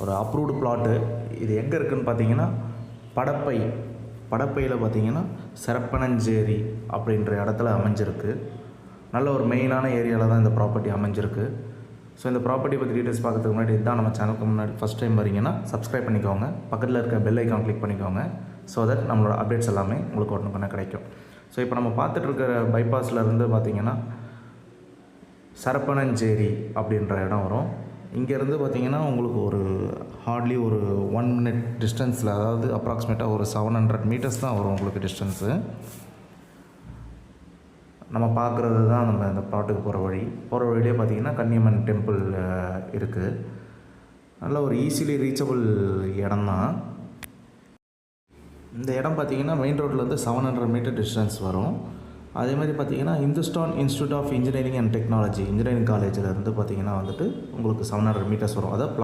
ஒரு approved plot. இது எங்கே இருக்குதுன்னு பார்த்தீங்கன்னா படப்பையில் பார்த்தீங்கன்னா சரப்பனஞ்சேரி அப்படின்ற இடத்துல அமைஞ்சிருக்கு. நல்ல ஒரு மெயினான ஏரியாவில் தான் இந்த ப்ராப்பர்ட்டி அமைஞ்சிருக்கு. ஸோ இந்த ப்ராப்பர்ட்டி பற்றி டீட்டெயில்ஸ் பார்க்கறதுக்கு முன்னாடி இதுதான் நம்ம சேனலுக்கு முன்னாடி ஃபஸ்ட் டைம் வரீங்கன்னா சப்ஸ்கிரைப் பண்ணிக்கோங்க. பக்கத்தில் இருக்க பெல் ஐக்கான் கிளிக் பண்ணிக்கோங்க. ஸோ தட் நம்மளோட அப்டேட்ஸ் எல்லாமே உங்களுக்கு ஒன்று கிடைக்கும். ஸோ இப்போ நம்ம பார்த்துட்டு இருக்கிற பைபாஸில் இருந்து பார்த்திங்கன்னா சரப்பனஞ்சேரி அப்படின்ற இடம் வரும். இங்கேருந்து பார்த்திங்கன்னா உங்களுக்கு ஒரு ஹார்ட்லி ஒரு 1 minute டிஸ்டன்ஸில், அதாவது அப்ராக்சிமேட்டாக ஒரு 700 meters தான் வரும் உங்களுக்கு டிஸ்டன்ஸு. நம்ம பார்க்குறது தான் நம்ம இந்த ப்ளாட்டுக்கு போகிற வழியிலே பார்த்திங்கன்னா கன்னியம்மன் டெம்பிள் இருக்குது. நல்ல ஒரு ஈஸிலி ரீச்சபிள் இடம் தான். இந்த இடம் பார்த்திங்கன்னா மெயின் ரோட்லேருந்து 700 meter டிஸ்டன்ஸ் வரும். அதே மாதிரி பார்த்திங்கன்னா Hindustan institute of engineering and technology engineering காலேஜில் இருந்து பார்த்திங்கன்னா வந்துட்டு உங்களுக்கு 700 meters வரும். அதாவது